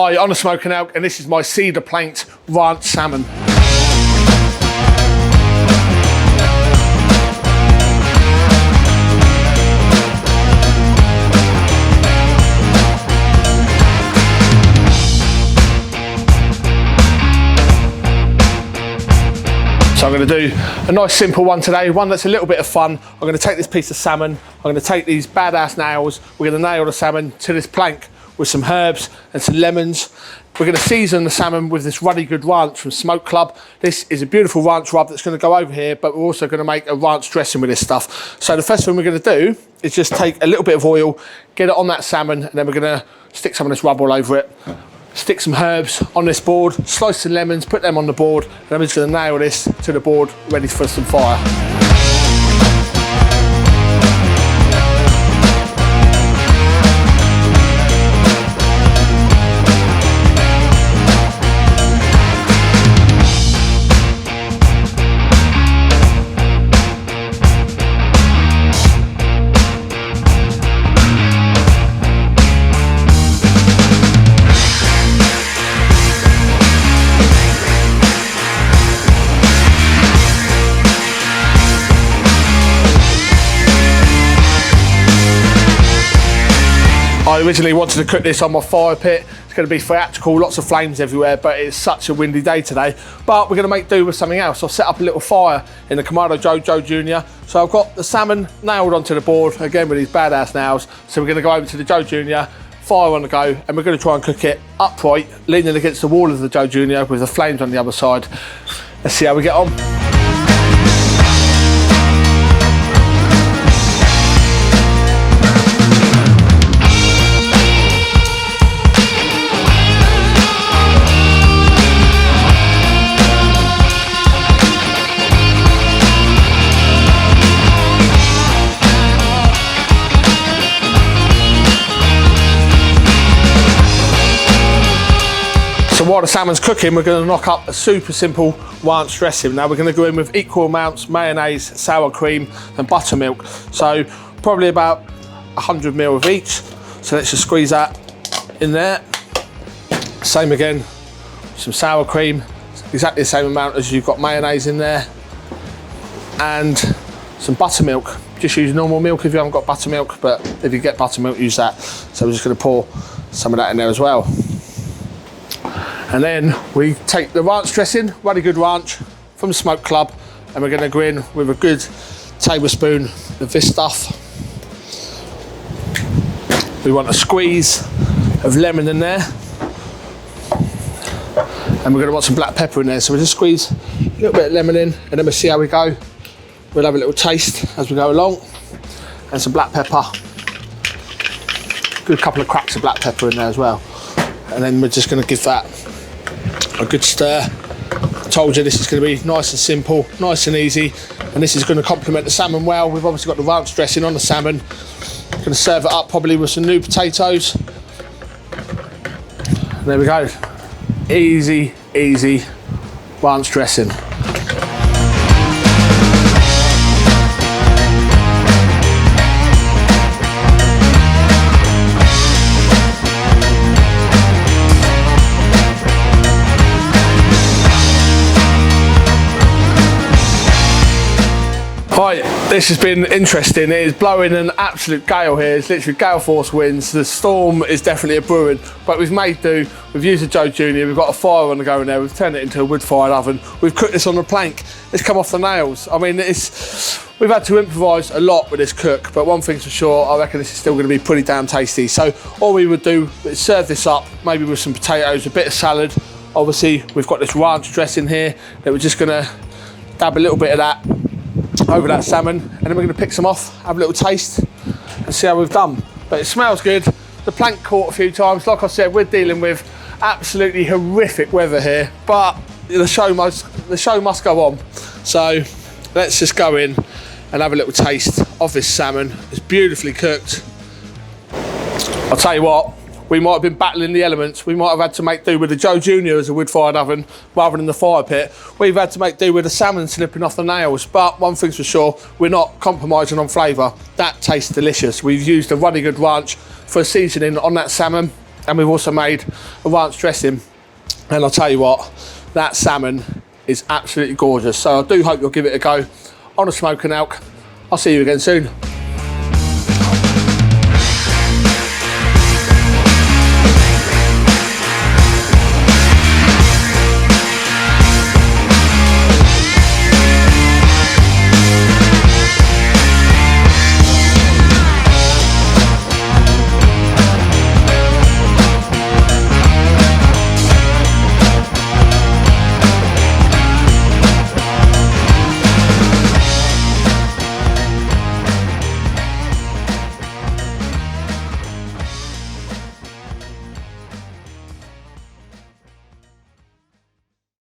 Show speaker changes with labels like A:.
A: Hi, I'm the Smoking Elk, and this is my Cedar planked ranch salmon. So I'm going to do a nice simple one today, one that's a little bit of fun. I'm going to take this piece of salmon, I'm going to take these badass nails, we're going to nail the salmon to this plank with some herbs and some lemons. We're going to season the salmon with this Ruddy Good Ranch from Smoke Club. This is a beautiful ranch rub that's going to go over here, but we're also going to make a ranch dressing with this stuff. So the first thing we're going to do is just take a little bit of oil, get it on that salmon, and then we're going to stick some of this rub all over it. Stick some herbs on this board, slice some lemons, put them on the board, and then we're just going to nail this to the board, ready for some fire. I originally wanted to cook this on my fire pit. It's going to be theatrical, lots of flames everywhere, but it's such a windy day today. But we're going to make do with something else. I've set up a little fire in the Kamado Joe Jr. So I've got the salmon nailed onto the board, again with these badass nails. So we're going to go over to the Joe Jr., fire on the go, and we're going to try and cook it upright, leaning against the wall of the Joe Jr. with the flames on the other side. Let's see how we get on. So while the salmon's cooking, we're going to knock up a super simple ranch dressing. Now we're going to go in with equal amounts mayonnaise, sour cream and buttermilk. So probably about 100 ml of each. So let's just squeeze that in there. Same again, some sour cream, exactly the same amount as you've got mayonnaise in there. And some buttermilk. Just use normal milk if you haven't got buttermilk, but if you get buttermilk, use that. So we're just going to pour some of that in there as well. And then we take the ranch dressing, Ruddy Good Ranch from Smoke Club, and we're going to go in with a good tablespoon of this stuff. We want a squeeze of lemon in there, and we're going to want some black pepper in there. So we'll just squeeze a little bit of lemon in, and then we'll see how we go. We'll have a little taste as we go along, and some black pepper. Good couple of cracks of black pepper in there as well. And then we're just going to give that a good stir. I told you this is going to be nice and simple, nice and easy, and this is going to complement the salmon well. We've obviously got the ranch dressing on the salmon. Going to serve it up probably with some new potatoes. And there we go. Easy, easy ranch dressing. Right, this has been interesting. It is blowing an absolute gale here. It's literally gale force winds. The storm is definitely a brewing, but we've made do. We've used a Joe Jr. We've got a fire on the go in there. We've turned it into a wood-fired oven. We've cooked this on the plank. It's come off the nails. I mean, we've had to improvise a lot with this cook, but one thing's for sure, I reckon this is still going to be pretty damn tasty. So all we would do is serve this up, maybe with some potatoes, a bit of salad. Obviously, we've got this ranch dressing here that we're just going to dab a little bit of that over that salmon, and then we're going to pick some off, have a little taste and see how we've done. But it smells good. The plank caught a few times. Like I said, we're dealing with absolutely horrific weather here, but the show must go on. So let's just go in and have a little taste of this salmon. It's beautifully cooked. I'll tell you what, we might have been battling the elements. We might have had to make do with the Joe Jr. as a wood-fired oven rather than the fire pit. We've had to make do with the salmon slipping off the nails, but one thing's for sure, we're not compromising on flavour. That tastes delicious. We've used a Ruddy Good Ranch for seasoning on that salmon, and we've also made a ranch dressing. And I'll tell you what, that salmon is absolutely gorgeous. So I do hope you'll give it a go on a smoke and elk. I'll see you again soon.